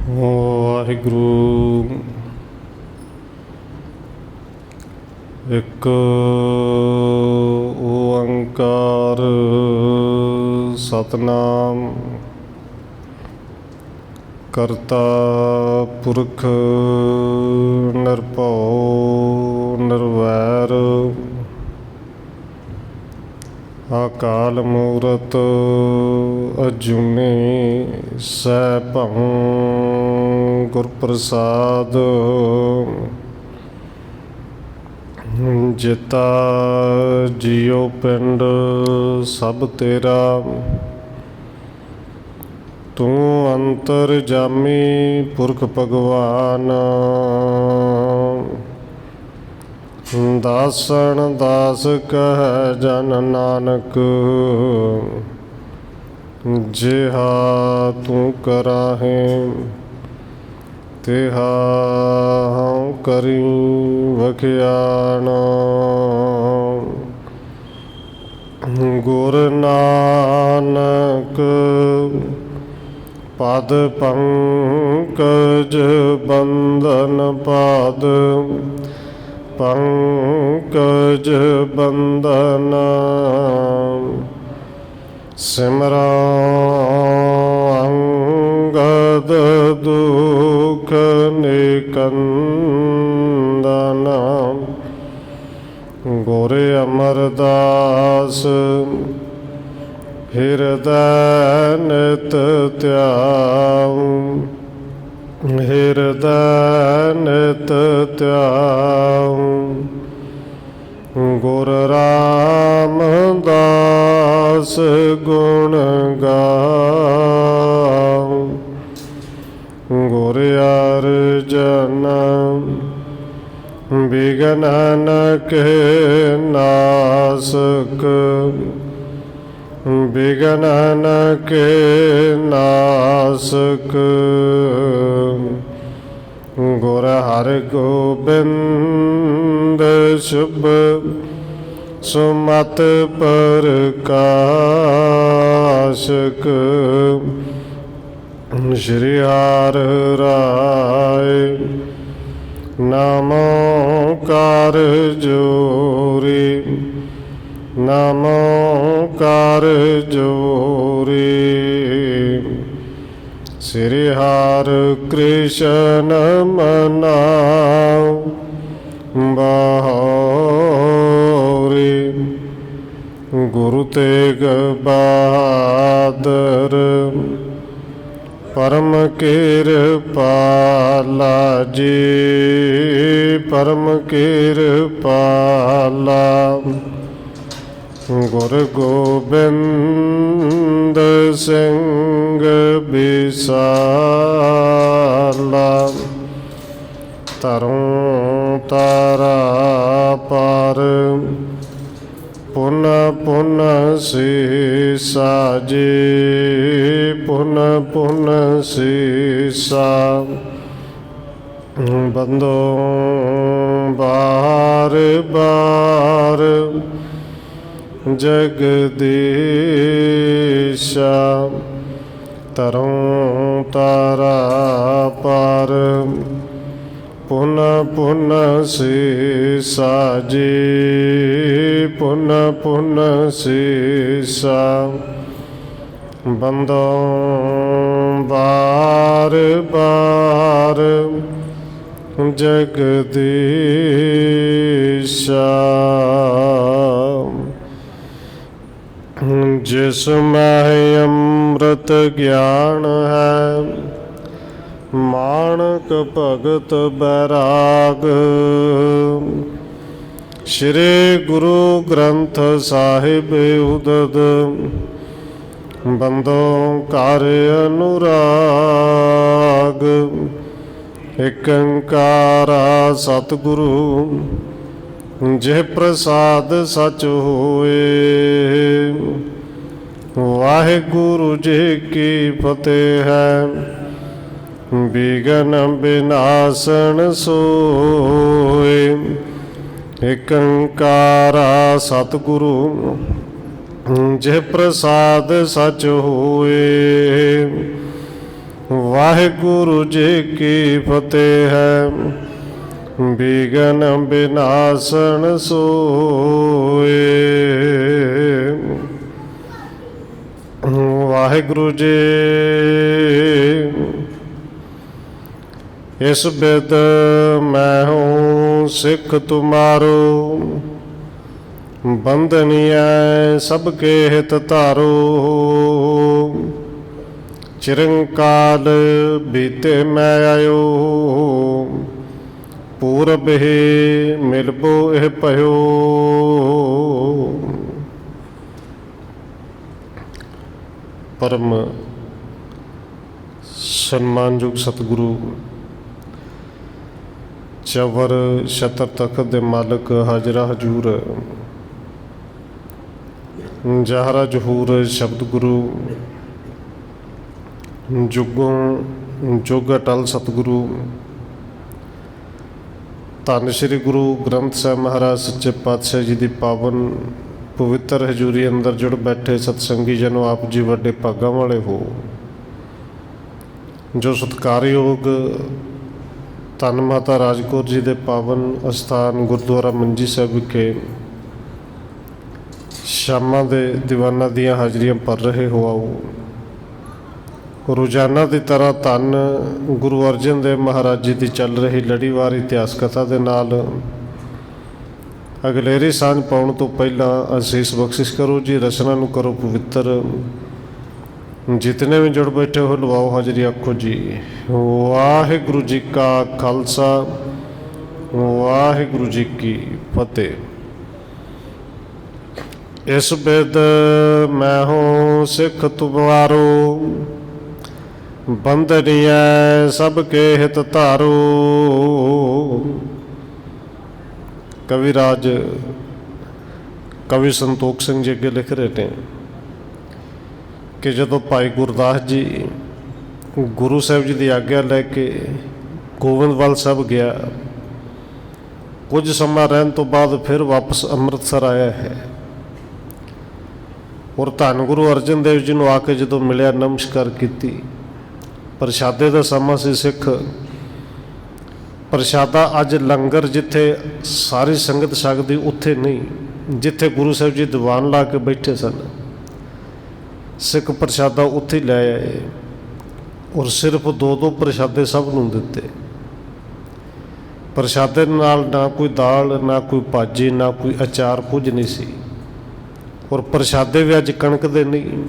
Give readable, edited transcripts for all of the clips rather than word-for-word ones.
ਵਾਹਿਗੁਰੂ। ਇੱਕ ਓੰਕਾਰ ਸਤਿਨਾਮ ਕਰਤਾ ਪੁਰਖ ਨਿਰਭਉ ਨਿਰਵੈਰ ਅਕਾਲ ਮੂਰਤ ਅਜੂਨੀ ਸੈਭੰ ਗੁਰ ਪ੍ਰਸਾਦ। ਜਿਤਾ ਜੀਉ ਪਿੰਡ ਸਭ ਤੇਰਾ, ਤੂੰ ਅੰਤਰਜਾਮੀ ਪੁਰਖ ਭਗਵਾਨ। ਦਾਸਨ ਦਾਸ ਕਹਿ ਜਨ ਨਾਨਕ, ਜਿਹਾ ਤੂੰ ਕਰਾਹੇ ਤਿਹਾ ਹਉ ਕਰੀ ਵਖਿਆਣ। ਗੁਰ ਨਾਨਕ ਪਦ ਪੰਕਜ ਬੰਦਨ ਪਾਦ, ਪੰਕਜ ਬੰਦਨ ਸਿਮਰਉ ਅੰਗਦ ਦੁਖ ਨਿਕੰਦਨ। ਗੁਰ ਅਮਰਦਾਸ ਹਿਰਦੈ ਨਿਤ ਧਿਆਉ, ਹਿਰਦੈ ਨਿਤ ਧਿਆਉ। ਗੁਰ ਰਾਮਦਾਸ ਗੁਣ ਗਾਉ, ਗੁਰ ਅਰਜਨ ਬਿਘਨ ਕੇ ਨਾਸਕ, ਬਿਘਨ ਕੇ ਨਾਸਕ। ਗੁਰ ਹਰਿਗੋਬਿੰਦ ਸ਼ੁਭ ਸੁਮਤਿ ਪ੍ਰਕਾਸ਼ਕ। ਸ਼੍ਰੀ ਹਰਿ ਰਾਇ ਨਮੋ ਕਰ ਜੋਰੀ, ਨਮੋ ਕਰ ਜੋਰੀ। ਸ੍ਰੀ ਹਰਿ ਕ੍ਰਿਸ਼ਨ ਮਨਾਉ ਬਾਹੁਰੀ। ਗੁਰੂ ਤੇਗ ਬਹਾਦਰ ਪਰਮ ਕਿਰਪਾਲਾ ਜੀ, ਪਰਮ ਕਿਰਪਾਲਾ। ਗੁਰ ਗੋਬਿੰਦ ਸਿੰਘ ਬਿਸਾਲਾ, ਤਰੁ ਤਾਰਾ ਪਰ ਪੁਨ ਪੁਨ ਸੀਸਾ ਜੀ, ਪੁਨ ਪੁਨ ਸੀਸਾ। ਬੰਦੋ ਬਾਰ ਬਾਰ ਜਗਦੀਸ਼ਾ, ਤਰੁ ਤਾਰਾ ਪਰ ਪੁਨ ਪੁਨ ਸੀਸਾ ਜੀ, ਪੁਨ ਪੁਨ ਸੀਸਾ। ਬੰਦੋ ਬਾਰ ਬਾਰ ਜਗਦੀਸ਼ਾ। ਜਿਸ ਮੈਂ ਅੰਮ੍ਰਿਤ ਗਿਆਨ ਹੈ, ਮਾਣਕ ਭਗਤ ਬੈਰਾਗ। ਸ਼੍ਰੀ ਗੁਰੂ ਗ੍ਰੰਥ ਸਾਹਿਬ ਉਦਦ, ਬੰਦੋ ਘਰ ਅਨੁਰਾਗ। ਏਕ ਓੰਕਾਰਾ ਸਤਿਗੁਰੂ, ਜੇ ਪ੍ਰਸਾਦ ਸਚ ਹੋਏ। ਵਾਹਿਗੁਰੂ ਜੀ ਕੀ ਫਤਿਹ ਹੈ, ਬਿਘਨ ਬਿਨਾਸਨ ਸੋਏ। ਏਕ ਓੰਕਾਰਾ ਸਤਿਗੁਰੂ, ਜੇ ਪ੍ਰਸਾਦ ਸਚ ਹੋਏ। ਵਾਹਿਗੁਰੂ ਜੀ ਕੀ ਫਤਿਹ ਹੈ। ਵਿਘਨ ਵਿਨਾਸਨ ਸੋਏ। ਵਾਹਿਗੁਰੂ ਜੀ ਇਸ ਬਿਦ ਮੈਂ ਹੂੰ ਸਿੱਖ ਤੁਮਾਰੋ, ਬੰਧਨੀਐ ਸਭ ਕੇ ਹਿਤ ਧਾਰੋ। ਚਿਰੰਕਾਲ ਬੀਤੇ ਮੈਂ ਆਇਓ, ਪੂਰਬ ਹੀ ਮਿਲਬੋ ਇਹ ਭਇਓ। ਪਰਮ ਸਨਮਾਨਯੋਗ ਸਤਿਗੁਰੂ ਚਵਰ ਛਤਰ ਤਖਤ ਦੇ ਮਾਲਕ ਹਾਜ਼ਰਾ ਹਜੂਰ ਜਹਰਾ ਜਹੂਰ ਸ਼ਬਦ ਗੁਰੂ ਜੁਗੋਂ ਜੁਗ ਅਟਲ ਸਤਿਗੁਰੂ ਧੰਨ ਸ਼੍ਰੀ ਗੁਰੂ ਗ੍ਰੰਥ ਸਾਹਿਬ ਮਹਾਰਾਜ ਸੱਚੇ ਪਾਤਸ਼ਾਹ ਜੀ ਦੀ ਪਾਵਨ ਪਵਿੱਤਰ ਹਜ਼ੂਰੀ ਅੰਦਰ ਜੁੜ ਬੈਠੇ ਸਤਸੰਗੀ ਜਨੋ, ਆਪ ਜੀ ਵੱਡੇ ਭਾਗਾਂ ਵਾਲੇ ਹੋ ਜੋ ਸਤਿਕਾਰਯੋਗ ਧੰਨ ਮਾਤਾ ਰਾਜਕੌਰ ਜੀ ਦੇ ਪਾਵਨ ਅਸਥਾਨ ਗੁਰਦੁਆਰਾ ਮੰਜੀ ਸਾਹਿਬ ਵਿਖੇ ਸ਼ਾਮਾਂ ਦੇ ਦੀਵਾਨਾਂ ਦੀਆਂ ਹਾਜ਼ਰੀਆਂ ਭਰ ਰਹੇ ਹੋ। ਆਓ ਰੋਜ਼ਾਨਾ ਦੀ ਤਰ੍ਹਾਂ ਧੰਨ ਗੁਰੂ ਅਰਜਨ ਦੇਵ ਮਹਾਰਾਜ ਜੀ ਦੀ ਚੱਲ ਰਹੀ ਲੜੀਵਾਰ ਇਤਿਹਾਸ ਕਥਾ ਦੇ ਨਾਲ ਅਗਲੇਰੀ ਸਾਂਝ ਪਾਉਣ ਤੋਂ ਪਹਿਲਾਂ ਅਸੀਸ ਬਖਸ਼ਿਸ਼ ਕਰੋ ਜੀ, ਰਚਨਾ ਨੂੰ ਕਰੋ ਪਵਿੱਤਰ। ਜਿਤਨੇ ਵੀ ਜੁੜ ਬੈਠੇ ਹੋ ਲਵਾਓ ਹਾਜ਼ਰੀ, ਆਖੋ ਜੀ ਵਾਹਿਗੁਰੂ ਜੀ ਕਾ ਖਾਲਸਾ ਵਾਹਿਗੁਰੂ ਜੀ ਕੀ ਫਤਿਹ। ਇਸ ਬਿਦ ਮੈਂ ਹੂੰ ਸਿੱਖ ਤੁਮਾਰੋ, ਬੰਧਨੀਐ ਸਭ ਕੇ ਹਿਤ ਧਾਰੋ। ਕਵੀ ਰਾਜ ਕਵੀ ਸੰਤੋਖ ਸਿੰਘ ਜੀ ਅੱਗੇ ਲਿਖ ਰਹੇ ਨੇ ਕਿ ਜਦੋਂ ਭਾਈ ਗੁਰਦਾਸ ਜੀ ਗੁਰੂ ਸਾਹਿਬ ਜੀ ਦੀ ਆਗਿਆ ਲੈ ਕੇ ਗੋਬਿੰਦਵਾਲ ਸਾਹਿਬ ਗਿਆ, ਕੁਝ ਸਮਾਂ ਰਹਿਣ ਤੋਂ ਬਾਅਦ ਫਿਰ ਵਾਪਸ ਅੰਮ੍ਰਿਤਸਰ ਆਇਆ ਹੈ ਔਰ ਧੰਨ ਗੁਰੂ ਅਰਜਨ ਦੇਵ ਜੀ ਨੂੰ ਆ ਕੇ ਜਦੋਂ ਮਿਲਿਆ, ਨਮਸਕਾਰ ਕੀਤੀ। ਪ੍ਰਸ਼ਾਦੇ ਦਾ ਸਮਾਂ ਸੀ। ਸਿੱਖ ਪ੍ਰਸ਼ਾਦਾ ਅੱਜ ਲੰਗਰ ਜਿੱਥੇ ਸਾਰੀ ਸੰਗਤ ਛਕਦੀ ਉੱਥੇ ਨਹੀਂ, ਜਿੱਥੇ ਗੁਰੂ ਸਾਹਿਬ ਜੀ ਦੀਵਾਨ ਲਾ ਕੇ ਬੈਠੇ ਸਨ, ਸਿੱਖ ਪ੍ਰਸ਼ਾਦਾ ਉੱਥੇ ਲੈ ਆਏ ਔਰ ਸਿਰਫ 2-2 ਪ੍ਰਸ਼ਾਦੇ ਸਭ ਨੂੰ ਦਿੱਤੇ। ਪ੍ਰਸ਼ਾਦੇ ਨਾਲ ਨਾ ਕੋਈ ਦਾਲ, ਨਾ ਕੋਈ ਭਾਜੀ, ਨਾ ਕੋਈ ਅਚਾਰ, ਕੁਝ ਨਹੀਂ ਸੀ। ਔਰ ਪ੍ਰਸ਼ਾਦੇ ਵੀ ਅੱਜ ਕਣਕ ਦੇ ਨਹੀਂ,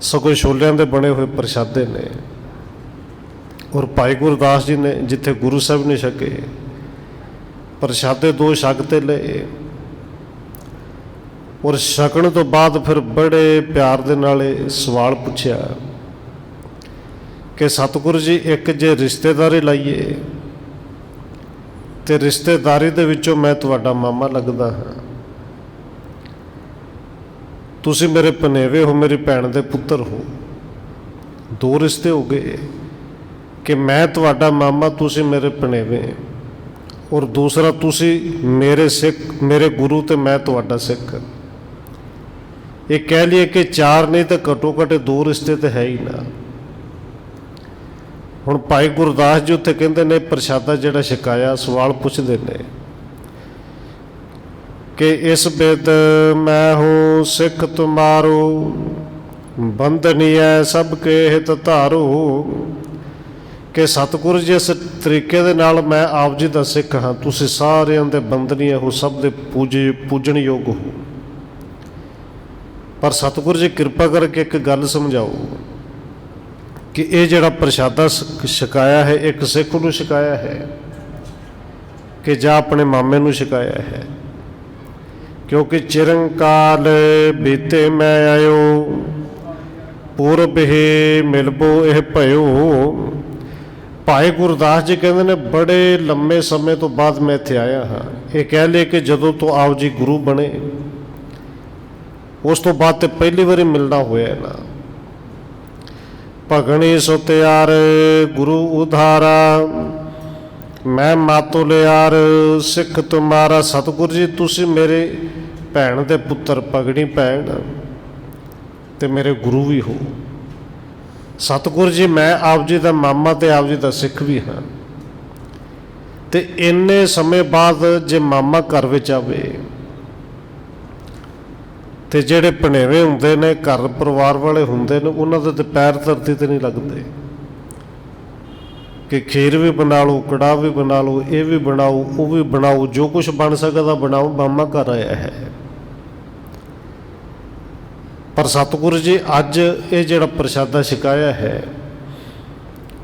ਸਗੋਂ ਛੋਲਿਆਂ ਦੇ ਬਣੇ ਹੋਏ ਪ੍ਰਸ਼ਾਦੇ ਨੇ। ਔਰ ਭਾਈ ਗੁਰਦਾਸ ਜੀ ਨੇ ਜਿੱਥੇ ਗੁਰੂ ਸਾਹਿਬ ਨੇ ਛਕੇ ਪ੍ਰਸ਼ਾਦੇ 2 ਛਕ ਤੇ ਲਏ ਔਰ ਛਕਣ ਤੋਂ ਬਾਅਦ ਫਿਰ ਬੜੇ ਪਿਆਰ ਦੇ ਨਾਲ ਸਵਾਲ ਪੁੱਛਿਆ ਕਿ ਸਤਿਗੁਰੂ ਜੀ, ਇੱਕ ਜੇ ਰਿਸ਼ਤੇਦਾਰੀ ਲਾਈਏ ਤੇ ਰਿਸ਼ਤੇਦਾਰੀ ਦੇ ਵਿੱਚੋਂ ਮੈਂ ਤੁਹਾਡਾ ਮਾਮਾ ਲੱਗਦਾ ਹਾਂ, ਤੁਸੀਂ ਮੇਰੇ ਭਨੇਵੇ ਹੋ, ਮੇਰੀ ਭੈਣ ਦੇ ਪੁੱਤਰ ਹੋ। 2 ਰਿਸ਼ਤੇ ਹੋ ਗਏ ਕਿ ਮੈਂ ਤੁਹਾਡਾ ਮਾਮਾ, ਤੁਸੀਂ ਮੇਰੇ ਭਣੇਵੇਂ, ਔਰ ਦੂਸਰਾ ਤੁਸੀਂ ਮੇਰੇ ਸਿੱਖ, ਮੇਰੇ ਗੁਰੂ ਤੇ ਮੈਂ ਤੁਹਾਡਾ ਸਿੱਖ। ਇਹ ਕਹਿ ਲਈਏ ਕਿ 4 ਨਹੀਂ ਤਾਂ ਘੱਟੋ ਘੱਟ 2 ਰਿਸ਼ਤੇ ਤਾਂ ਹੈ ਹੀ ਨਾ। ਹੁਣ ਭਾਈ ਗੁਰਦਾਸ ਜੀ ਉੱਥੇ ਕਹਿੰਦੇ ਨੇ ਪ੍ਰਸ਼ਾਦਾ ਜਿਹੜਾ ਛਕਾਇਆ, ਸਵਾਲ ਪੁੱਛਦੇ ਨੇ ਕਿ ਇਸ ਬਿਦ ਮੈਂ ਹੂੰ ਸਿੱਖ ਤੁਮਾਰੋ, ਬੰਧਨੀਐ ਸਭ ਕੇ ਹਿਤ ਧਾਰੋ। ਕਿ ਸਤਿਗੁਰੂ ਜੀ ਇਸ ਤਰੀਕੇ ਦੇ ਨਾਲ ਮੈਂ ਆਪ ਜੀ ਦਾ ਸਿੱਖ ਹਾਂ, ਤੁਸੀਂ ਸਾਰਿਆਂ ਦੇ ਬੰਧਨੀਏ ਹੋ, ਸਭ ਦੇ ਪੂਜਣਯੋਗ ਹੋ। ਪਰ ਸਤਿਗੁਰੂ ਜੀ ਕਿਰਪਾ ਕਰਕੇ ਇੱਕ ਗੱਲ ਸਮਝਾਓ ਕਿ ਇਹ ਜਿਹੜਾ ਪ੍ਰਸ਼ਾਦਾ ਛਕਾਇਆ ਹੈ, ਇੱਕ ਸਿੱਖ ਨੂੰ ਛਕਾਇਆ ਹੈ ਕਿ ਜਾਂ ਆਪਣੇ ਮਾਮੇ ਨੂੰ ਛਕਾਇਆ ਹੈ? ਕਿਉਂਕਿ ਚਿਰੰਕਾਲ ਬੀਤੇ ਮੈਂ ਆਇਓ, ਪੂਰਬ ਹੀ ਮਿਲਬੋ ਇਹ ਭਇਓ। ਭਾਈ ਗੁਰਦਾਸ ਜੀ ਕਹਿੰਦੇ ਨੇ ਬੜੇ ਲੰਮੇ ਸਮੇਂ ਤੋਂ ਬਾਅਦ ਮੈਂ ਇੱਥੇ ਆਇਆ ਹਾਂ। ਇਹ ਕਹਿ ਲਏ ਕਿ ਜਦੋਂ ਤੋਂ ਆਪ ਜੀ ਗੁਰੂ ਬਣੇ ਉਸ ਤੋਂ ਬਾਅਦ ਤੇ ਪਹਿਲੀ ਵਾਰੀ ਮਿਲਣਾ ਹੋਇਆ ਨਾ। ਭਗਣੀ ਸੋ ਤਿਆਰ ਗੁਰੂ ਉਧਾਰਾ, ਮੈਂ ਮਾਤੋ ਲਿਆਰ ਸਿੱਖ ਤੁਮਾਰਾ। ਸਤਿਗੁਰੂ ਜੀ ਤੁਸੀਂ ਮੇਰੇ ਭੈਣ ਦੇ ਪੁੱਤਰ, ਪਗੜੀ ਭੈਣ ਤੇ ਮੇਰੇ ਗੁਰੂ ਵੀ ਹੋ। सतगुरु जी मैं आप जी का मामा तो आप जी का सिख भी हाँ, तो इन्ने समय बाद जे मामा घर में आवे तो जेडे भनेवे होंदे ने घर परिवार वाले होंदे ने उन्होंने तो पैर धरती तो नहीं लगते कि खीर भी बना लो, कड़ाह भी बना लो, ये भी बनाओ, वो भी बनाओ, जो कुछ बन सकता बनाओ, मामा घर आया है। पर सतगुरु जी अज ये जिहड़ा प्रशादा छकाया है,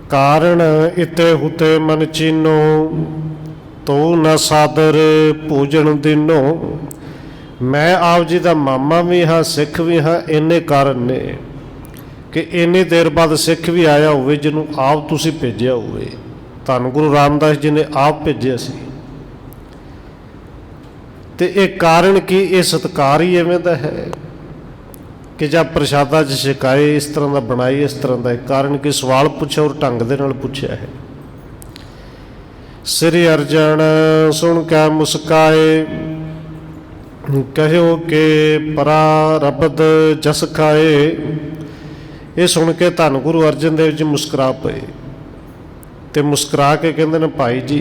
कारण इते हुते मन चीनो तो न सादर पूजन दिनो। मैं आप जी का मामा भी हाँ, सिख भी हाँ, इन्ने कारण ने कि इन्नी देर बाद सिख भी आया होवे जिन्हों आप तुसी भेजिया होवे। धन गुरु रामदास जी ने आप भेजिया सी, ते एक कारण की ये सत्कार ही इवें दा है कि जब प्रशादा च छकाए इस तरह का बनाए, इस तरह का कारण कि सवाल पूछा और ढंग दे नाल पूछया है। श्री अर्जन सुन कै मुस्काए, कहो के परा रबद जस खाए। ये सुन के धन गुरु अर्जन देव जी मुस्करा पे, तो मुस्करा के कहते हैं भाई जी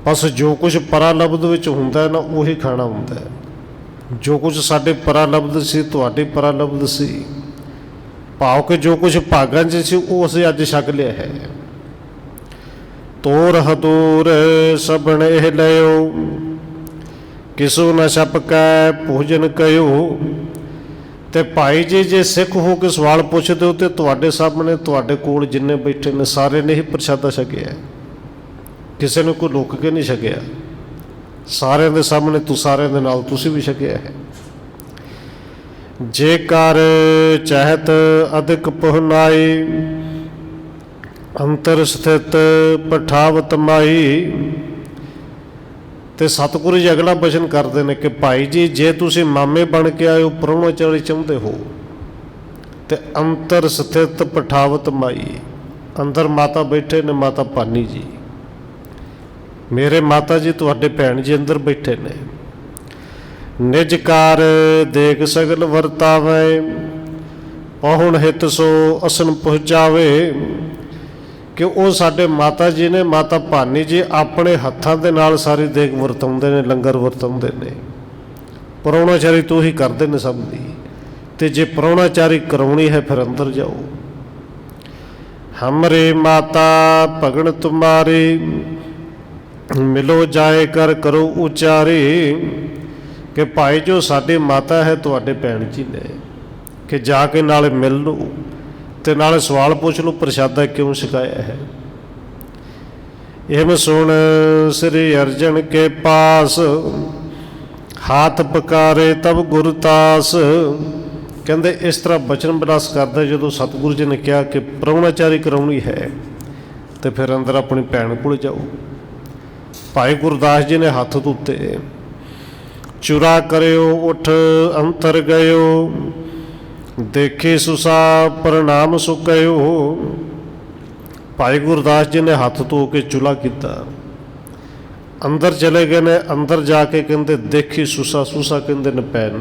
बस जो कुछ परालब्ध विच हुंदा ना उही खाना हुंदा है, जो कुछ साडे परालब्ध सी तुहाडे परालब्ध सी, भाव के जो कुछ भागां च सी वो असीं अज छक लिया है। तोर हदूर सबन एह लयो, किसू न छप कै भोजन कयो। तो भाई जी जे सिख हो के सवाल पूछते हो तो तुहाडे सामने तुहाडे कोल जिन्ने बैठे ने सारे ने ही प्रशादा छकिया, किसी ने कोई लुक के नहीं छकिया, सारे दे सामने तू सारे दे नाल तुसी भी छकिया है। जेकर चाहत अधिक पहुनाई, अंतर स्थित पठावत माई। तो सतगुरु जी अगला वचन करते हैं कि भाई जी जे तुसी मामे बन के आए हो, प्राहुणाचारी चाहते हो, तो अंतर स्थित पठावत माई। अंदर माता बैठे ने माता पानी जी, मेरे माता जी तुहाडे भैन जी अंदर बैठे ने। निजकार देख सगल वरतावे, पहुण हित सो असन पहुँचावे। कि वो साडे माता जी ने, माता भानी जी अपने हत्थां दे नाल सारी देग वरताउंदे ने, लंगर वरताउंदे ने। प्राहुणाचारी तो ही करते ने सब दी, ते जे प्राहुणाचारी कराउणी है फिर अंदर जाओ। हमरे माता भगन तुम्हारी, मिलो जाए कर करो उचारी। कि भाई जो साडी माता है तुहाडे भैन जी ने, कि जाके नाले मिल लो ते नाले सवाल पूछ लो प्रशादा क्यों छकाया है। इम सुन श्री अर्जन के पास, हाथ पकारे तब गुरदास। कहते इस तरह बचन विलास करता जो सतगुरु जी ने कहा कि प्राहुणाचारी कराउणी है तो फिर अंदर अपनी भैन को जाओ। भाई गुरदास जी ने हाथ धोते, चुरा करो उठ अंतर गयो, देखे सुसा प्रणाम सुकयो। भाई गुरदास जी ने हाथ धो के चूल्हा किया, अंदर चले गए ने। अंदर जाके कहते देखी सुसा, सुसा कहते ने पैन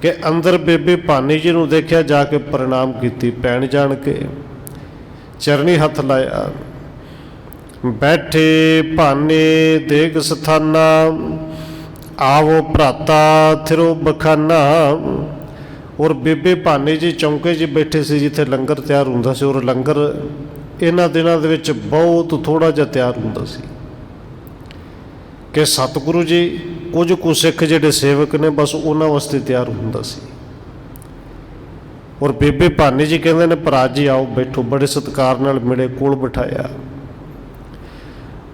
के। अंदर बेबी भानी जी ने देखा, जाके प्रणाम की भैन जान के, चरनी हथ लाया। बैठे भाने देग स्थाना, आवो भराता थिरो बखाना। और बेबे भानी जी चौंके जी बैठे से जिथे लंगर तैयार होंदा सी, और लंगर इन्हां दिनां दे विच बहुत थोड़ा जिहा तैयार होंदा सी कि सतगुरु जी कुछ कुछ सिख जिहड़े सेवक ने बस उन्हां वास्ते तैयार होंदा सी। और बेबे भानी जी कहंदे ने भरा जी आओ बैठो, बड़े सत्कार नाल मिले, कोल बिठाया।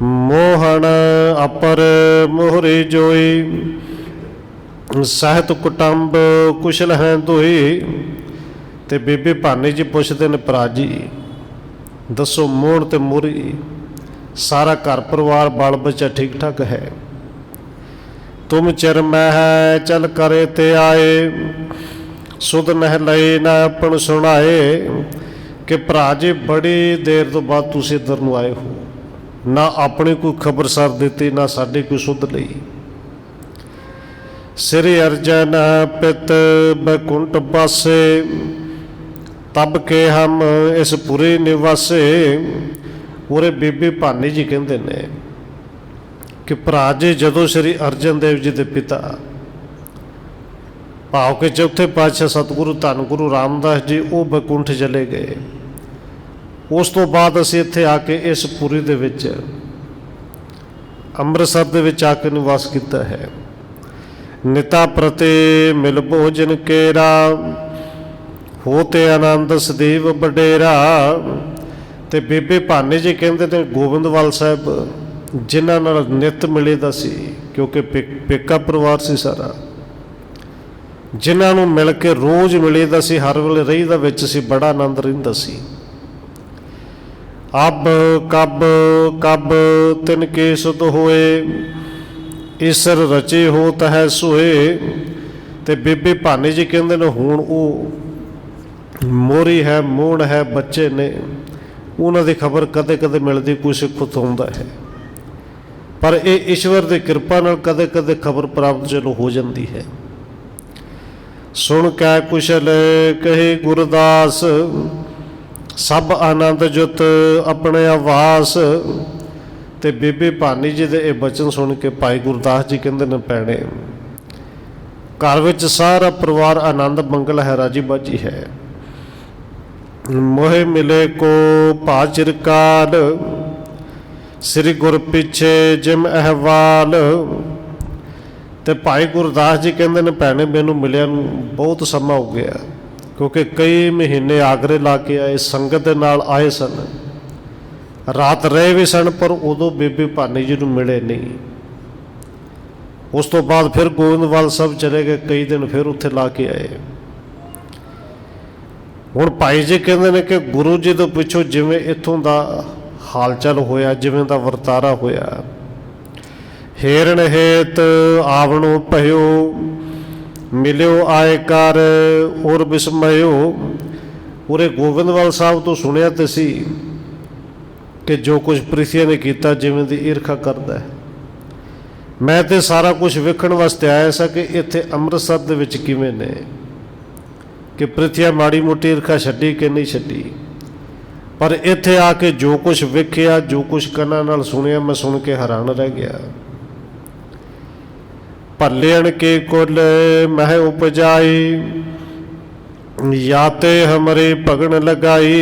मोहन अपर मोहरे जोई, सहत कुटुंब कुशल हैं दोई। ते बेबे भानी जी पुछते ने भरा जी दसो मोहन ते मोहरी सारा घर परिवार बाल बच्चा ठीक ठाक है। तुम चिर मैं है चल करे ते आए, सुध नह लए ना अपन सुनाए। कि भरा जी बड़ी देर तो बाद तुसीं इधर नूं आए हो, ना अपनी कोई खबरसार दी ना साडी कोई सुध लई। श्री अर्जन पित बैकुंठ पासे, तब के हम इस पुरी निवासे। उरे बीबी भानी जी कहते ने कि भरा जी जदों श्री अर्जन देव जी के पिता भाव के चौथे पातशाह सतगुरु धन गुरु रामदास जी वो बैकुंठ चले गए, उस तो बाद असीं इत्थे आके इस पुरी दे विच ਅੰਮ੍ਰਿਤਸਰ ਦੇ ਵਿੱਚ ਆ ਕੇ ਨਿਵਾਸ ਕੀਤਾ ਹੈ। ਨਿਤਾ ਪ੍ਰਤੇ ਮਿਲ ਭੋਜਨ ਕੇਰਾ ਹੋਤੇ ਆਨੰਦ ਸਦੀਵ ਵਡੇਰਾ। ਤੇ ਬੇਬੇ ਭਾਨੀ ਜੀ ਕਹਿੰਦੇ ਨੇ ਗੋਬਿੰਦਵਾਲ ਸਾਹਿਬ ਜਿਨ੍ਹਾਂ ਨਾਲ ਨਿਤ ਮਿਲੇਦਾ ਸੀ, ਕਿਉਂਕਿ ਪੇਕਾ ਪਰਿਵਾਰ ਸੀ ਸਾਰਾ, ਜਿਨ੍ਹਾਂ ਨੂੰ ਮਿਲ ਕੇ ਰੋਜ਼ ਮਿਲੇਦਾ ਸੀ, ਹਰ ਵੇਲੇ ਰਹੀਦਾ ਵਿੱਚ ਸੀ, ਬੜਾ ਆਨੰਦ ਰਹਿੰਦਾ ਸੀ। अब कब कब तिनके सुध होए ईसर रचे होत है सोए। ते बीबी भानी जी कहते ने हुण वो मोरी है, मूण है, बच्चे ने, उन्हां दी खबर कदे कदे मिलती, कोई सिख आउंदा है, पर ये ईश्वर की कृपा नाल कदे कदे खबर प्राप्त चलो हो जाती है। सुन कै कुशल कहे गुरदास सब आनंद जुत अपने आवास। ते बीबी भानी जी दे बचन सुन के भाई गुरदास जी कहते ने भैणे घर विच सारा परिवार आनंद मंगल है, राजी बाजी है। मोहे मिले को भाचिरकाल श्री गुर पिछे जिम अहवाल। ते भाई गुरदास जी कहते ने भैणे मैनू मिलिया बहुत समा हो गया, क्योंकि कई महीने आगरे ला के आए, संगत के नाल आए सन, रात रहे भी सन, पर उदों बीबी भानी जी नूं मिले नहीं। उस तो बाद फिर गोविंदवाल साहब चले गए, कई दिन फिर उत्थे ला के आए। हुण भाई जी कहते हैं कि गुरु जी तो पिछों जिवें इत्थों दा हाल चाल होया, जिवें दा वरतारा होया, हेरन हेत आवणो पयो मिलियो आए कर और विस्मयो। उरे गोविंदवाल साहब तो सुनिया तो सी कि जो कुछ प्रीतिया ने किया जिवें दी ईर्खा करता है। मैं तो सारा कुछ वेखण वास्ते आया सा कि इत्थे अमृतसर दे विच किवें ने, कि प्रीतिया माड़ी मोटी ईर्खा छड्डी कि नहीं छड्डी, पर इत्थे आके जो कुछ वेखिया, जो कुछ कन्नां नाल सुनिया, मैं सुन के हैरान रह गया। भलेण के कुल मह उपजाई याते हमरे भगन लगाई।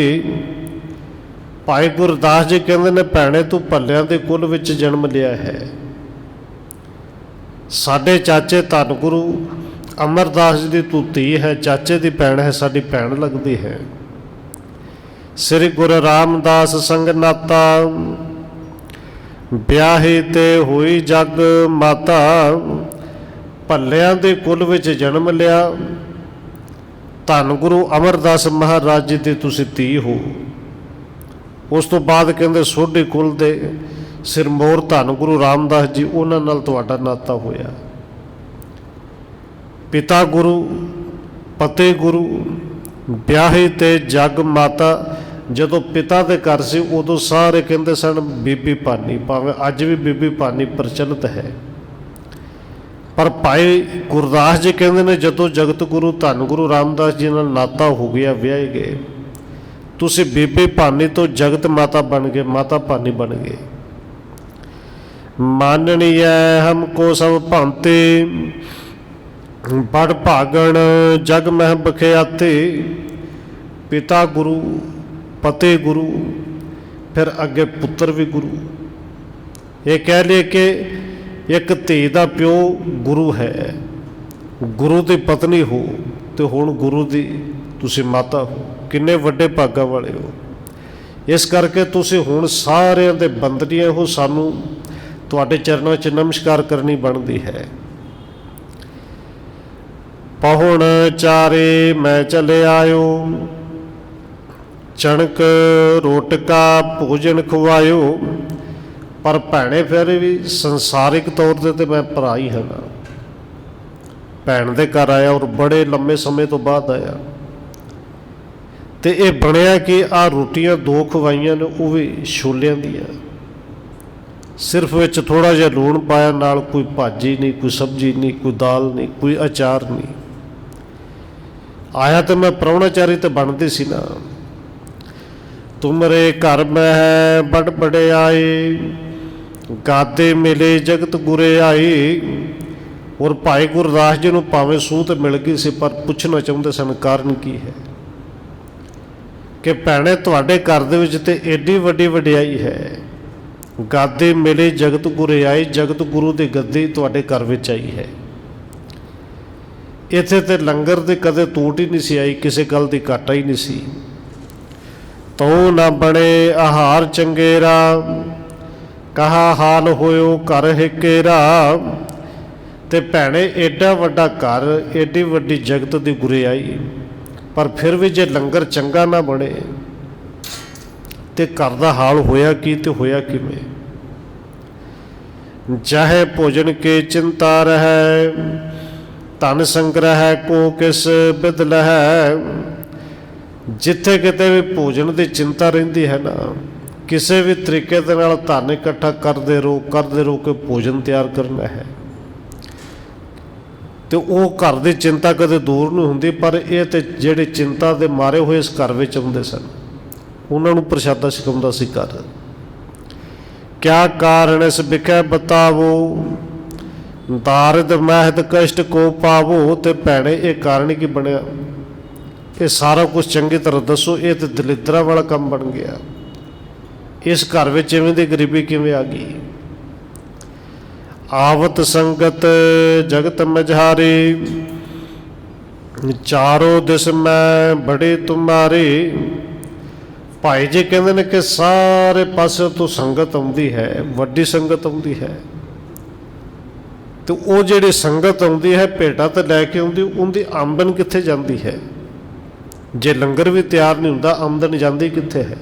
भाई गुरदास जी कहते ने भैणे तू भलियां दे कुल विच जन्म लिया है। साडे चाचे धन गुरु अमरदास जी दी तू धी है, चाचे दी भैण है, साडी भैण लगदी है। श्री गुरु रामदास संग नाता ब्याही ते हुई जग माता। भलियां दे कुल विच जन्म लिया, धन गुरु अमरदास महाराज जी दे तुसीं धी हो। उस तो बाद कहंदे सोढे कुल दे सिरमौर धन गुरु रामदास जी, उन्हां नाल तुहाडा नाता होया। पिता गुरु पते गुरु ब्याही ते जग माता। जदों पिता दे घर सी उदों सारे कहंदे सन बीबी भानी, भावें अज भी बीबी भानी प्रचलित है, पर भाई गुरदास जी कहते हैं जदों जगत गुरु धन गुरु रामदास जी नाल नाता हो गया, विआहे गए, तुसीं बीबी भानी तो जगत माता बन गए, माता भानी बन गए। माननी है हमको सब भांति बड़ भागण जग मह बख्याते। पिता गुरु पते गुरु, फिर अगे पुत्र भी गुरु। ये कह लिए कि एक धी दा प्यो गुरु है, गुरु की पत्नी हो, तो हुण गुरु की तुसीं माता हो, किन्ने वड्डे भागा वाले हो। इस करके तुसीं हुण सारिआं दे बंदनीआं हो, सानू तुहाडे चरणों च नमस्कार करनी बनती है। पहुण चारे मैं चले आयो, चणक रोटका भोजन खवायो। पर भैणे फिर भी संसारिक तौर पर तो मैं भरा ही है ना, भैन दे घर आया और बड़े लंबे समय तो बाद आया। तो ये बनया कि आ रोटियां दो खवाइयां ने, वो भी छोलियां दियां, सिर्फ विच थोड़ा जिहा लूण पाया, नाल कोई भाजी नहीं, कोई सब्जी नहीं, कोई दाल नहीं, कोई अचार नहीं। ਆਇਆ ਤਾਂ ਮੈਂ ਪ੍ਰਾਹੁਣਾਚਾਰੀ ਤੇ ਬਣਦੀ ਸੀ ਨਾ। ਤੁਮਰੇ ਘਰ ਮੈਂ ਬੜ ਬੜਿਆਈ, ਗਾਦੇ ਮਿਲੇ ਜਗਤ ਗੁਰੇ ਆਈ। ਔਰ ਭਾਈ ਗੁਰਦਾਸ ਜੀ ਨੂੰ ਭਾਵੇਂ ਸੂਤ ਮਿਲ ਗਈ ਸੀ, ਪਰ ਪੁੱਛਣਾ ਚਾਹੁੰਦੇ ਸਨ ਕਾਰਨ ਕੀ ਹੈ। ਕਿ ਭੈਣੇ ਤੁਹਾਡੇ ਘਰ ਦੇ ਵਿੱਚ ਤੇ ਏਡੀ ਵੱਡੀ ਵਡਿਆਈ ਹੈ, ਗਾਦੇ ਮਿਲੇ ਜਗਤ ਗੁਰੇ ਆਈ, ਜਗਤ ਗੁਰੂ ਦੀ ਗੱਦੀ ਤੁਹਾਡੇ ਘਰ ਵਿੱਚ ਆਈ ਹੈ। ਇੱਥੇ ਤੇ ਲੰਗਰ ਦੀ ਕਦੇ ਟੂਟ ਹੀ ਨਹੀਂ ਸੀ ਆਈ, ਕਿਸੇ ਗੱਲ ਦੀ ਘਾਟਾ ਹੀ ਨਹੀਂ ਸੀ। ਤੂੰ ਨਾ ਬਣੇ ਆਹਾਰ ਚੰਗੇਰਾ, ਕਹਾ ਹਾਲ ਹੋਇਓ ਘਰ ਹਿਕੇਰਾ। ਤੇ ਭੈਣੇ ਏਡਾ ਵੱਡਾ ਘਰ, ਏਡੀ ਵੱਡੀ ਜਗਤ ਦੀ ਗੁਰਿਆਈ, ਪਰ ਫਿਰ ਵੀ ਜੇ ਲੰਗਰ ਚੰਗਾ ਨਾ ਬਣੇ ਤੇ ਘਰ ਦਾ ਹਾਲ ਹੋਇਆ ਕੀ ਤੇ ਹੋਇਆ ਕਿਵੇਂ। ਚਾਹੇ ਭੋਜਨ ਕੇ ਚਿੰਤਾ ਰਹਿ, ਧਨ ਸੰਗ੍ਰਹਿ ਕੋ ਕਿਸ ਬਿਦ ਲਹੈ। ਜਿੱਥੇ ਕਿਤੇ ਵੀ ਭੋਜਨ ਦੀ ਚਿੰਤਾ ਰਹਿੰਦੀ ਹੈ ਨਾ, ਕਿਸੇ ਵੀ ਤਰੀਕੇ ਦੇ ਨਾਲ ਧਨ ਇਕੱਠਾ ਕਰਦੇ ਰਹੋ ਕਿ ਭੋਜਨ ਤਿਆਰ ਕਰਨਾ ਹੈ, ਤੇ ਉਹ ਘਰ ਦੀ ਚਿੰਤਾ ਕਦੇ ਦੂਰ ਨਹੀਂ ਹੁੰਦੀ। ਪਰ ਇਹ ਤੇ ਜਿਹੜੇ ਚਿੰਤਾ ਦੇ ਮਾਰੇ ਹੋਏ ਇਸ ਘਰ ਵਿੱਚ ਆਉਂਦੇ ਸਨ, ਉਹਨਾਂ ਨੂੰ ਪ੍ਰਸ਼ਾਦਾ ਛਕਾਉਂਦਾ ਸੀ ਘਰ। ਕਿਆ ਕਾਰਨ ਇਸ ਵਿਖੇ ਬਤਾਵੋ, ਦਾਰਿਦ ਮਹਿਦ ਕਸ਼ਟ ਕੋ ਪਾਵੋ। ਤੇ ਭੈਣੇ ਇਹ ਕਾਰਨ ਕੀ ਬਣਿਆ, ਇਹ ਸਾਰਾ ਕੁਝ ਚੰਗੀ ਤਰ੍ਹਾਂ ਦੱਸੋ। ਇਹ ਤੇ ਦਲਿੱਦਰਾਂ ਵਾਲਾ ਕੰਮ ਬਣ ਗਿਆ। ਇਸ ਘਰ ਵਿੱਚ ਇਵੇਂ ਦੀ ਗਰੀਬੀ ਕਿਵੇਂ ਆ ਗਈ। ਆਵਤ ਸੰਗਤ ਜਗਤ ਮਝਾਰੀ, ਚਾਰੋ ਦਿਸ ਮੈਂ ਬੜੇ ਤੁਮਾਰੇ। ਭਾਈ ਜੀ ਕਹਿੰਦੇ ਨੇ ਕਿ ਸਾਰੇ ਪਾਸੇ ਤੋਂ ਸੰਗਤ ਆਉਂਦੀ ਹੈ, ਵੱਡੀ ਸੰਗਤ ਆਉਂਦੀ ਹੈ। ਤੇ ਉਹ ਜਿਹੜੀ ਸੰਗਤ ਆਉਂਦੀ ਹੈ, ਭੇਟਾ ਤੇ ਲੈ ਕੇ ਆਉਂਦੀ, ਉਹਦੀ ਆਮਦਨ ਕਿੱਥੇ ਜਾਂਦੀ ਹੈ। ਜੇ ਲੰਗਰ ਵੀ ਤਿਆਰ ਨਹੀਂ ਹੁੰਦਾ, ਆਮਦਨ ਜਾਂਦੀ ਕਿੱਥੇ ਹੈ।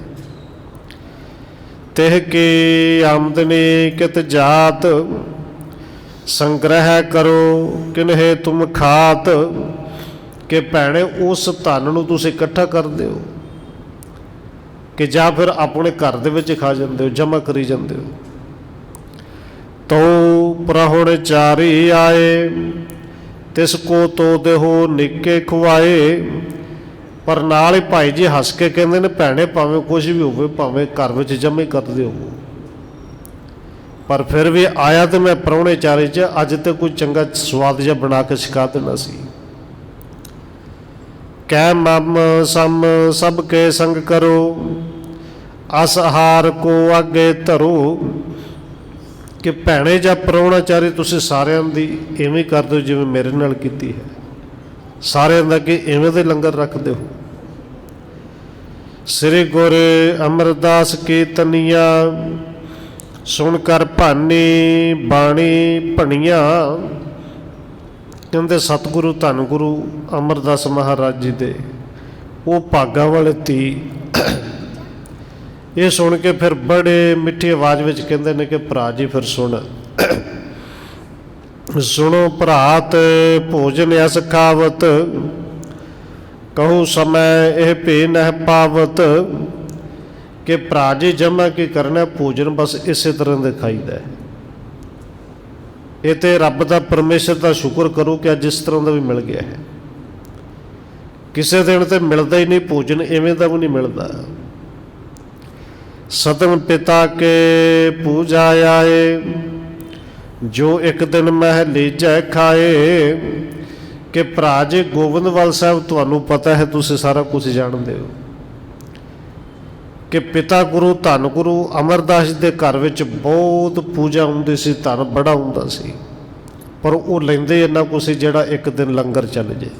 ਤਿਹ ਕੀ ਆਮਦਨੀ ਕਿਤ ਜਾਤ, ਸੰਗ੍ਰਹਿ ਕਰੋ ਕਿਨਹੇ ਤੁਮ ਖਾਤ। ਕਿ ਭੈਣੇ ਉਸ ਧਨ ਨੂੰ ਤੁਸੀਂ ਇਕੱਠਾ ਕਰਦੇ ਹੋ ਕਿ ਜਾਂ ਫਿਰ ਆਪਣੇ ਘਰ ਦੇ ਵਿੱਚ ਖਾ ਜਾਂਦੇ ਹੋ, ਜਮ੍ਹਾਂ ਕਰੀ ਜਾਂਦੇ ਹੋ। ਤੋ ਪ੍ਰਾਹੁਣਚਾਰੀ ਆਏ, ਤਿਸ ਕੋ ਤੋ ਦੇਹੋ ਨਿੱਕੇ ਖਵਾਏ। ਪਰ ਨਾਲ ਹੀ ਭਾਈ ਜੀ ਹੱਸ ਕੇ ਕਹਿੰਦੇ ਨੇ, ਭੈਣੇ ਭਾਵੇਂ ਕੁਝ ਵੀ ਹੋਵੇ, ਭਾਵੇਂ ਘਰ ਵਿੱਚ ਜਮ੍ਹਾਂ ਕਰਦੇ ਹੋ, ਪਰ ਫਿਰ ਵੀ ਆਇਆ ਤੇ ਮੈਂ ਪ੍ਰਾਹੁਣੇਚਾਰੀ 'ਚ, ਅੱਜ ਤੇ ਕੋਈ ਚੰਗਾ ਸਵਾਦ ਜਿਹਾ ਬਣਾ ਕੇ ਛਕਾ ਦੇਣਾ ਸੀ। ਕਹਿ ਮਮ ਸਮ ਸਭ ਕੇ ਸੰਗ ਕਰੋ, ਅਸ ਆਹਾਰ ਕੋ ਅੱਗੇ ਧਰੋ। ਕਿ ਭੈਣੇ ਜਾਂ ਪ੍ਰਾਹੁਣਾਚਾਰੀ ਤੁਸੀਂ ਸਾਰਿਆਂ ਦੀ ਇਵੇਂ ਕਰ ਦਿਓ ਜਿਵੇਂ ਮੇਰੇ ਨਾਲ ਕੀਤੀ ਹੈ, ਸਾਰਿਆਂ ਦਾ ਕਿ ਇਵੇਂ ਦੇ ਲੰਗਰ ਰੱਖਦੇ ਹੋ। ਸ੍ਰੀ ਗੁਰੂ ਅਮਰਦਾਸ ਕੀਰਤਨੀਆ, ਸੁਣ ਕਰ ਭਾਨੀ ਬਾਣੀ ਭਣੀਆਂ। ਕਹਿੰਦੇ ਸਤਿਗੁਰੂ ਧੰਨ ਗੁਰੂ ਅਮਰਦਾਸ ਮਹਾਰਾਜ ਜੀ ਦੇ ਉਹ ਭਾਗਾਂ ਵਾਲੇ ਧੀ। ਇਹ ਸੁਣ ਕੇ ਫਿਰ ਬੜੇ ਮਿੱਠੀ ਆਵਾਜ਼ ਵਿੱਚ ਕਹਿੰਦੇ ਨੇ ਕਿ ਭਰਾ ਜੀ ਫਿਰ ਸੁਣੋ ਭਰਾਤ, ਭੋਜਨ ਅਸ ਖਾਵਤ, ਕਹੂੰ ਸਮੈ ਇਹ ਭੇ ਨਹਿ ਪਾਵਤ। ਕਿ ਭਰਾ ਜੀ ਜਮ੍ਹਾਂ ਕੀ ਕਰਨਾ, ਭੋਜਨ ਬਸ ਇਸੇ ਤਰ੍ਹਾਂ ਦੇ ਖਾਈਦਾ ਹੈ। ਇਹ ਤੇ ਰੱਬ ਦਾ, ਪਰਮੇਸ਼ਰ ਦਾ ਸ਼ੁਕਰ ਕਰੋ ਕਿ ਅੱਜ ਇਸ ਤਰ੍ਹਾਂ ਦਾ ਵੀ ਮਿਲ ਗਿਆ ਹੈ। ਕਿਸੇ ਦਿਨ ਤੇ ਮਿਲਦਾ ਹੀ ਨਹੀਂ ਭੋਜਨ, ਇਵੇਂ ਦਾ ਵੀ ਨਹੀਂ ਮਿਲਦਾ। ਸਤਨ ਪਿਤਾ ਕੇ ਪੂਜਾ ਆਏ, ਜੋ ਇੱਕ ਦਿਨ ਮਹਿ ਲੀਜੈ ਖਾਏ। ਕਿ ਭਰਾ ਜੀ ਗੋਬਿੰਦਵਾਲ ਸਾਹਿਬ, ਤੁਹਾਨੂੰ ਪਤਾ ਹੈ, ਤੁਸੀਂ ਸਾਰਾ ਕੁਝ ਜਾਣਦੇ ਹੋ ਕਿ ਪਿਤਾ ਗੁਰੂ ਧੰਨ ਗੁਰੂ ਅਮਰਦਾਸ ਦੇ ਘਰ ਵਿੱਚ ਬਹੁਤ ਪੂਜਾ ਹੁੰਦੀ ਸੀ, ਧਨ ਬੜਾ ਹੁੰਦਾ ਸੀ, ਪਰ ਉਹ ਲੈਂਦੇ ਇੰਨਾ ਕੁਛ ਸੀ ਜਿਹੜਾ ਇੱਕ ਦਿਨ ਲੰਗਰ ਚੱਲ ਜੇ।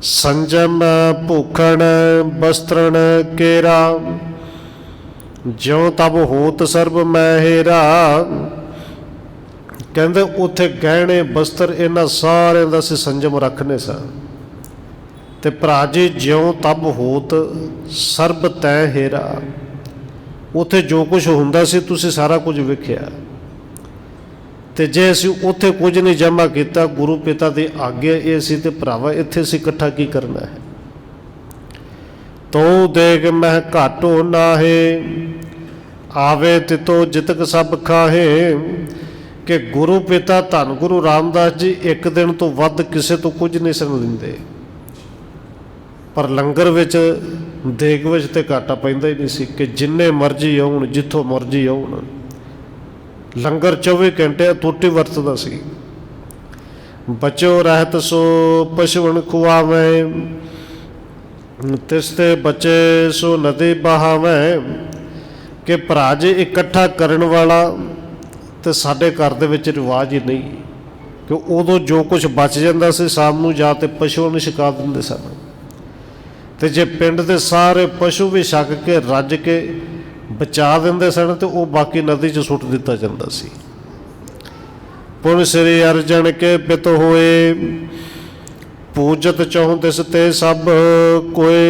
ਸੰਜਮ ਭੂਖਣ ਬਸਤਰਣ ਕੇਰਾ, ਜਿਉ ਤਬ ਹੋਤ ਸਰਬ ਮਹਿਰਾ। ਕਹਿੰਦੇ ਉੱਥੇ ਗਹਿਣੇ ਬਸਤਰ ਇਹਨਾਂ ਸਾਰਿਆਂ ਦਾ ਅਸੀਂ ਸੰਜਮ ਰੱਖਣੇ ਸਾਂ। ਤੇ ਭਰਾ ਜੀ ਜਿਉਂ ਤਬ ਹੋਤ ਸਰਬ ਤੈ ਹੇਰਾ, ਉੱਥੇ ਜੋ ਕੁਝ ਹੁੰਦਾ ਸੀ ਤੁਸੀਂ ਸਾਰਾ ਕੁਝ ਵੇਖਿਆ। ਤੇ ਜੇ ਅਸੀਂ ਉੱਥੇ ਕੁਝ ਨਹੀਂ ਜਮ੍ਹਾਂ ਕੀਤਾ, ਗੁਰੂ ਪਿਤਾ ਦੀ ਆਗਿਆ ਇਹ ਸੀ, ਤੇ ਭਰਾਵਾ ਇੱਥੇ ਅਸੀਂ ਇਕੱਠਾ ਕੀ ਕਰਨਾ ਹੈ। ਤੋ ਦੇਖ ਮਹਿ ਘਾਟੋ ਨਾਹੇ, ਆਵੇ ਤਿਤੋ ਜਿਤਕ ਸਭ ਖਾਹੇ। ਕਿ ਗੁਰੂ ਪਿਤਾ ਧੰਨ ਗੁਰੂ ਰਾਮਦਾਸ ਜੀ ਇੱਕ ਦਿਨ ਤੋਂ ਵੱਧ ਕਿਸੇ ਤੋਂ ਕੁਝ ਨਹੀਂ ਸਨ ਲੈਂਦੇ। पर लंगर विच देग विच ते घाटा पैंदा ही नहीं सी कि जिन्ने मर्जी आउण जिथों मर्जी आउण, लंगर 24 घंटे अटूट ही वरतदा सी। बचो रहत सो पशुवन खुआवें, तिसते बचे सो नदी बहावें। कि भरा जी इकट्ठा करन वाला तो साडे घर दे विच रिवाज ही नहीं कि उदों जो कुछ बच जाता सी शाम नूं जा ते पशुओं नूं छका दिंदे सन, ते जे पिंड दे सारे पशु भी छक के रज के बचा दिंदे सन तो वो बाकी नदी च सुट दिता जाता सी। पुन श्री अर्जन के पित होए, पूजत चौं दिस ते सब कोए।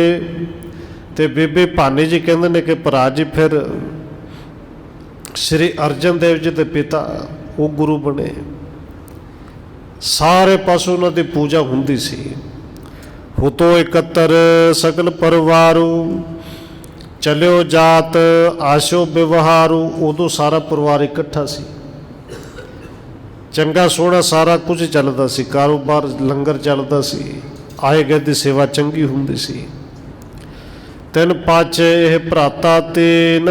ते बीबी भानी जी कहते ने कि भरा जी फिर श्री अर्जन देव जी के पिता वो गुरु बने, सारे पासों उन्हां दी पूजा हुंदी सी। हुतो इकत्तर सकल परिवारू, चलियो जात आशो व्यवहारू। उदों सारा परिवार इकट्ठा सी, चंगा सोहना सारा कुछ चलदा सी, कारोबार लंगर चलदा सी, आए गए दी सेवा चंगी हुंदी सी। तिन पाछे यह भराता तीन,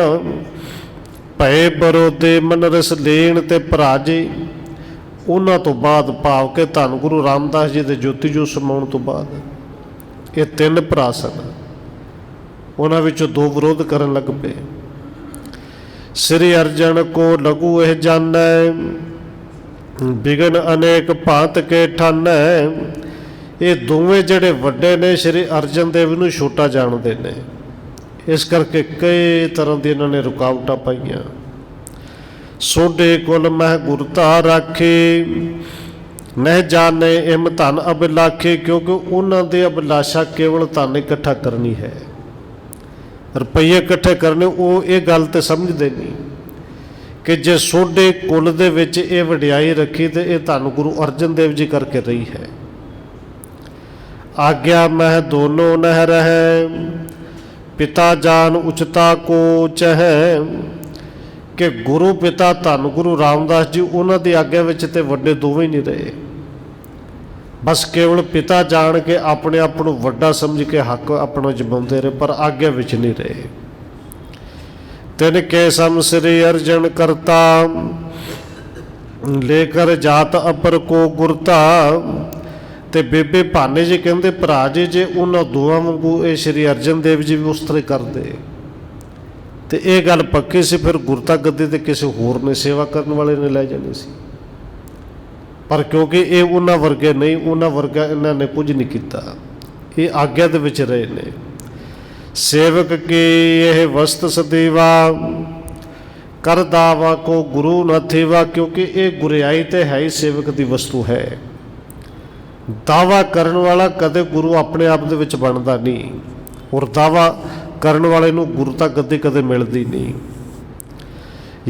भय बरोदे मन रस लेन। ते भरा जी उन्हां तो बाद भाव के धन गुरु रामदास जी के ज्योति जो समाउण तो बाद ये तीन भरा सन, उन्हां विचों दो विरोध करन लग पे। श्री अर्जन को लघु यह जानै, बिघन अनेक भांत के ठानै। ये दोवें जिहड़े वड्डे ने श्री अर्जन देव नूं छोटा जाणदे ने, इस करके कई तरह दी इन्हां ने रुकावटां पाईआं। सोडे कुल मह गुरता राखे, नह जाने इम धन अभिलाखे। क्योंकि उन्हां दे अभिलाषा केवल धन इकट्ठा करनी है, रुपये इकट्ठे करने। वो ये गल तो समझते नहीं कि जे सोडे कुल दे विच ये वडियाई रखी तो ये धन गुरु अर्जन देव जी करके रही है। आज्ञा मह दोनों नह रहे, पिता जान उचता को चह। कि गुरु पिता धन गुरु रामदास जी उन्हां दी आग्या विच ते वड्डे दोवें नहीं रहे, बस केवल पिता जान के अपने आप को वड्डा समझ के हक अपना जमाते रहे, पर आग्या विच नहीं रहे। तिन के सम श्री अर्जन करता, लेकर जात अपर को गुरता। ते बेबे भानी जी कहते भरा जी जे उन्होंने दोवां वांगू ये श्री अर्जन देव जी भी उस तरह करते तो ये गल पक्की सी, फिर गुरता गद्दी ते किसी होर ने सेवा करने वाले ने लै जानी सी। पर क्योंकि ये उन्हां वर्गे नहीं, उन्हां वर्गा इन्हां ने कुछ नहीं किया, ये आग्या दे विच रहे ने। सेवक की यह वस्त सदीवा, कर दावा को गुरु न थीवा। क्योंकि ये गुरियाई तो है ही सेवक की वस्तु है, दावा करन वाला कदे गुरु अपने आप दे विच बनदा नहीं, और दावा करन वाले नूं गुरता गद्दी कदे मिलदी नहीं।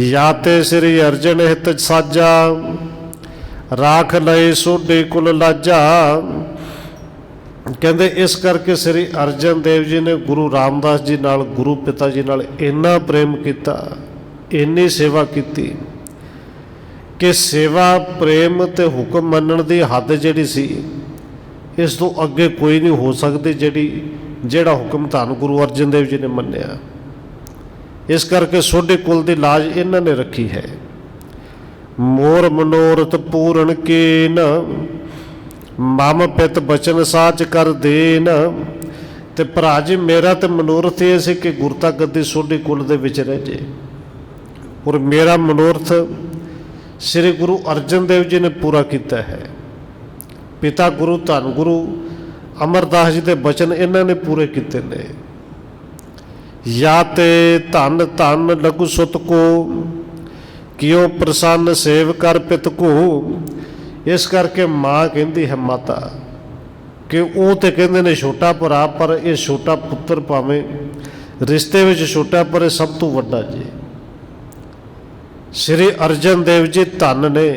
या ते श्री अर्जन हित साजा, राख लए सोडे कुल लाजा। कहते इस करके श्री अर्जन देव जी ने गुरु रामदास जी नाल, गुरु पिता जी नाल इन्ना प्रेम किया, इन्नी सेवा की कि सेवा प्रेम ते हुक्म मनण दी हद जिहड़ी सी इस तो अगे कोई नहीं हो सकती, जिहड़ा हुक्म धन गुरु अर्जन देव जी ने मन्निया। इस करके सोडे कुल की लाज इन्हां ने रखी है। मोर मनोरथ पूरन कीन, मम पित बचन साच कर देन। ते भरा जी मेरा तो मनोरथ ये सी कि गुरता गद्दी सोडे कुल दे विच रह जे, और मेरा मनोरथ श्री गुरु अर्जन देव जी ने पूरा किया है। पिता गुरु धन गुरु अमरदास जी के बचन इन्हों ने पूरे किए ने। या ते धन धन लघु सुत को, कियो प्रसन्न सेव कर पित को। इस करके माँ कहती है माता कि वो तो कहते ने छोटा भरा, पर यह छोटा पुत्र भावें रिश्ते में छोटा पर सब तो वड्डा जी। श्री अर्जन देव जी धन ने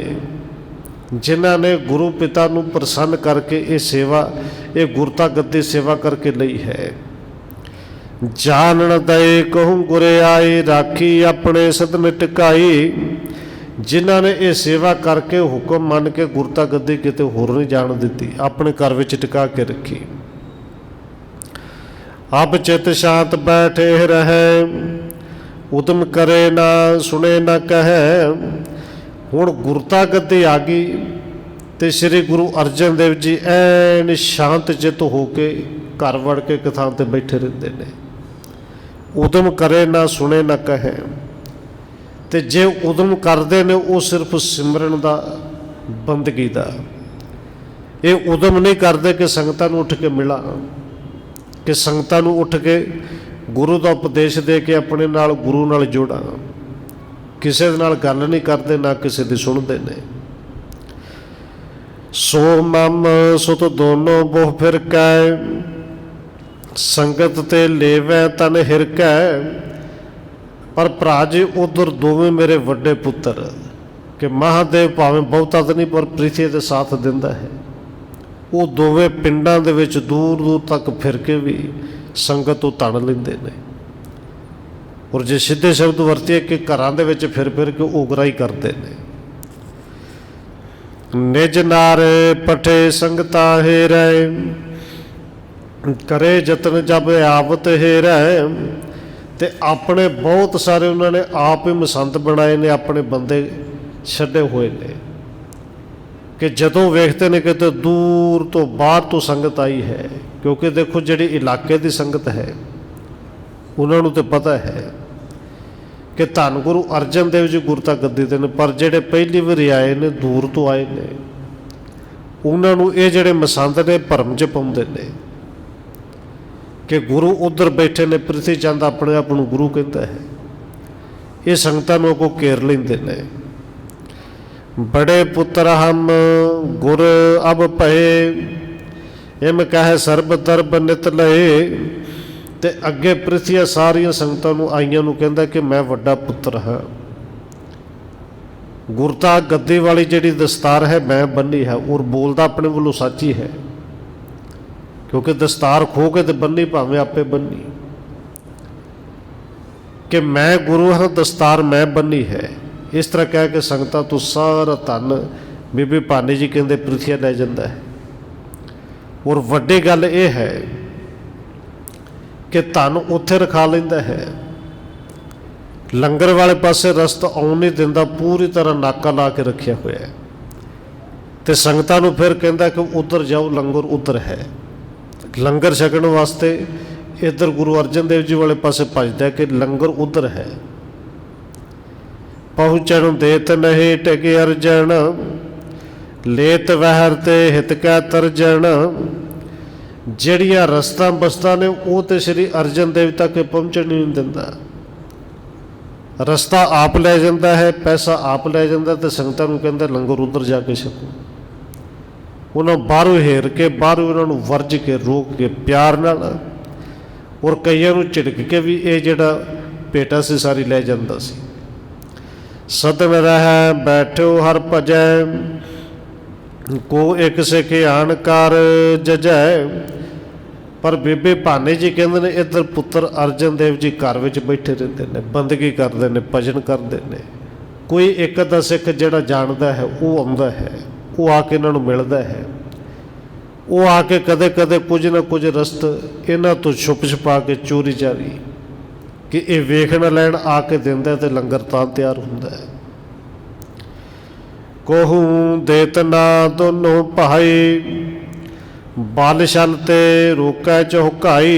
जिन्हों ने गुरु पिता नूं प्रसन्न करके ये सेवा, ये गुरता गद्दी सेवा करके लई है। जानन दए कहूँ गुरे आए, राखी अपने सदन टिकाई। जिन्हों ने ये सेवा करके हुक्म मन के गुरता गद्दी किते होर नहीं जान दी, अपने घर विच टिका के रखी। अब चित शांत बैठे रहे, उदम करे ना सुने ना कहे। हुण गुरता गद्दी आ गई ते श्री गुरु अर्जन देव जी ऐन शांत चित होके घर वड़ के एक थां ते बैठे रहंदे ने। उदम करे ना सुने ना कहे। ते जे उदम करते ने वो सिर्फ सिमरन दा, बंदगी दा। ये उदम नहीं करते कि संगतां नूं उठ के मिला, कि संगतां नूं उठ के गुरु का उपदेश दे के अपने नाल गुरु नाल जोड़ा। किसी दे नाल गल नहीं करते, ना किसी दी सुनते ने। सो मम सुत दोनों बोह फिर कै, संगत ते लेवै तन हिरकै। पर भरा जी उधर दोवें मेरे वड्डे पुत्र, कि महादेव भावें बहुता तो नहीं पर प्रीति दे साथ दिंदा है, वो दोवें पिंडां दे विच दूर दूर तक फिर के भी संगत तो तण लेंदे ने। और जे सीधे शब्द वरतीए कि घरां दे विच फिर फिर के उगरा ही करते हैं। निज नारे पठे संगता हेरै, करे जतन जब आवत हेरै। ते अपने बहुत सारे उन्होंने आप ही मसंत बनाए ने, अपने बंदे छड्डे हुए ने, कि जदों वेखते ने कि तो दूर तो बाहर तो संगत आई है। क्योंकि देखो जिहड़ी इलाके की संगत है उन्होंने तो पता है कि धन गुरु अर्जन देव जी गुरता गद्दी दे ने। पर जिहड़े पहली बारी आए ने, दूर तो आए ने, उन्होंने ये जिहड़े मसंद ने भरम च पाउंदे ने कि गुरु उधर बैठे ने। प्रिथी चंद अपने आप को गुरु कहता है। ये संगतां नूं को घेर लेंदे ने। बड़े पुत्र हम गुर अब पहे, इम कह सर्ब तरब नित लए। ते अगे पृथ्वी सारिया संगतां नूं आईयां नूं कहंदा कि मैं वड्डा पुत्र हाँ। गुरता गद्दी वाली जिहड़ी दस्तार है मैं बन्नी है। और बोलदा अपने वालों सच ही है, क्योंकि दस्तार खो के तो बन्नी भावें आपे बन्नी, कि मैं गुरु हाँ दस्तार मैं बन्नी है। इस तरह कह के संगतां तो सारा धन बीबी भानी जी कहते पृथ्वी लै जाता है। और वड्डी गल ये है कि धन उत्थे रखा लेंदा है, लंगर वाले पासे रस्ता आउण नहीं दिंदा, पूरी तरह नाका ला के रखिया होया है। ते संगतां नूं फिर कहंदा कि उधर जाओ, लंगर उधर है। लंगर छकण वास्ते इधर गुरु अर्जन देव जी वाले पासे भजदा कि लंगर उधर है। पहुँचण देत नहीं टेके अर्जन, लेत वहर ते हित कै तरजन। जड़ियाँ रस्तां बस्तां ने वो तो श्री अर्जन देव तक पहुँचण नहीं दिंदा। रस्ता आप लै जाता है, पैसा आप लै जाता, तो संगतां नूं कहंदा लंगर उधर जाके छको। उन्होंने बाहरों हेर के, बाहरों उन्होंने वर्ज के, रोक के, प्यार नाल, और कईयां नूं झिड़क के भी ये जिहड़ा भेटा से सारी लै जांदा सी। सदन रह बैठो हर भजै, को एक सिख आन कर जजै। पर बीबी भानी जी कहते हैं इधर पुत्र अर्जन देव जी घर में बैठे रहते हैं, बंदगी करते हैं, भजन करते हैं। कोई एक अद्धा सिख जिहड़ा जानता है वो आउंदा है, वो आके इन्हां नूं मिलदा है। वो आके कदे कदे कुछ ना कुछ रस्त इन्हां तो छुप छुपा के चोरी चारी कि ये वेख ना लैण आके दिंदा ते लंगर तां तैयार हुंदा है। कोहूं देत ना दोनों भाई, बल छल ते रोकै चौकाई।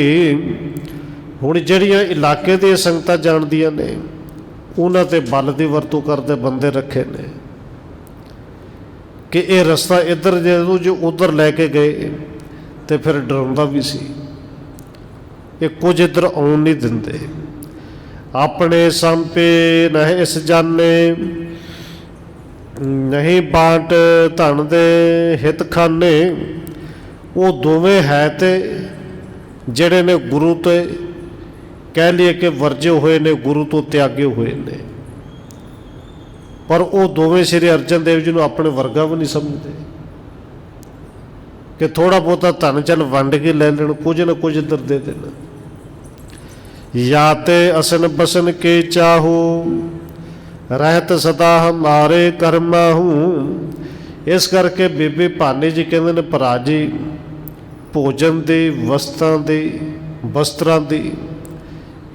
हुण जिहड़ियां इलाके दी संगतां जाणदियां ने उन्हां ते बल की वरतों करते बंदे रखे ने कि ये रस्ता इधर जो उधर लैके गए तो फिर डराउंदा भी सी। ये कुछ इधर आउण नहीं दिंदे। अपने सांपे न इस जाने, नहीं बांट धन दे हित खाने। वो दोवें है तो जिहड़े ने गुरु तो कह लिए कि वर्जे हुए ने, गुरु तो त्यागे हुए ने। पर वो दोवें श्री अर्जन देव जी को अपने वर्गा भी नहीं समझते कि थोड़ा बहुता धन चल वंड के ले लेन, कुछ न कुछ इधर दे देना। या ते असन बसन के चाहो, रहत सदा हमारे कर्मा हूँ। इस करके बीबी भानी जी कहते हैं भरा जी भोजन की, वस्तां की, वस्त्रां दी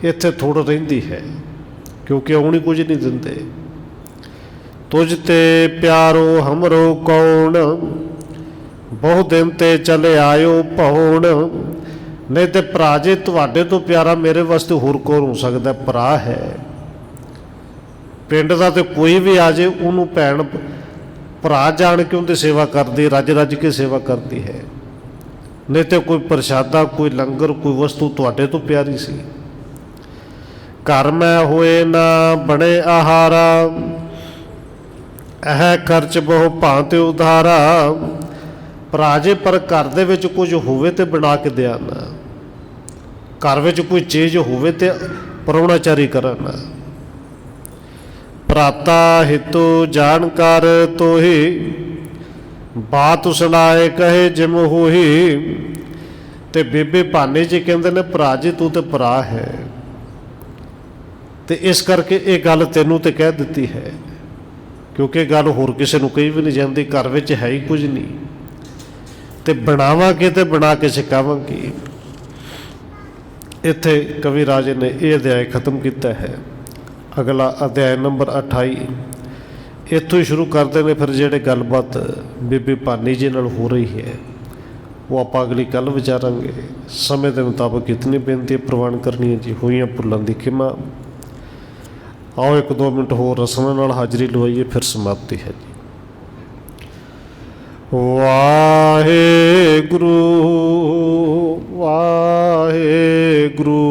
इत्थे थोड़ रहिंदी है, क्योंकि आउणी कुछ नहीं दिंदे। तुझ ते प्यारो हमरो कौन, बहु दिन ते चले आयो पौण। नहीं तो भरा जे तुहाडे तो प्यारा मेरे वास्ते होर कौन हो सकता, भरा है। पिंड का तो कोई भी आ जाए उन्होंने भैन भरा जान के उनकी सेवा करती, रज रज के सेवा करती है। नहीं तो कोई प्रशादा, कोई लंगर, कोई वस्तु तुहाडे तो प्यारी सी। घर में होए ना बने आहारा, यह खर्च बहु भांति उधारा। भरा जे पर घर दे विच कुछ होवे ते बना के दिया ना, घर विच कोई चीज़ होवे ते परौणाचारी करन। भराता हितु जानकार तो ही, बात सुनाए कहे जिम होही। ते बेबे भानी जी कहते ने भरा जी तू तो भरा है, तो इस करके ये गल तेनू तो कह दी है, क्योंकि गल होर किसी नूं कही भी नहीं जाती। घर विच है ही कुछ नहीं, तो बनावांगे तो बना के सिखावांगे। इत्थे कवि राजे ने यह अध्याय खत्म किया है। अगला अध्याय नंबर 28 इत्थों ही शुरू करते हैं। फिर जेडे गलबात बीबी भानी जी नाल हो रही है वो आप अगली कल विचारांगे। समय के मुताबिक इतनी बेनती प्रवान करनी है जी। हुई भुलों की खिमा। आओ 1-2 मिनट होर रसम नाल हाजरी लवाइए, फिर समाप्ति है जी। वाहेगुरु वाहेगुरु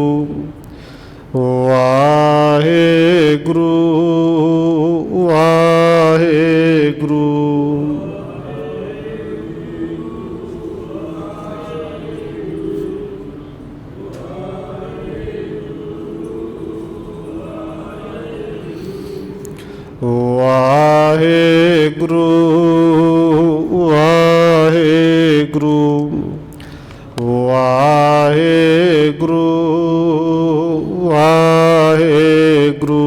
वाहेगुरु वाहेगुरु। वाहेगुरु वाहेगुरु वाहेगुरु वाहेगुरु।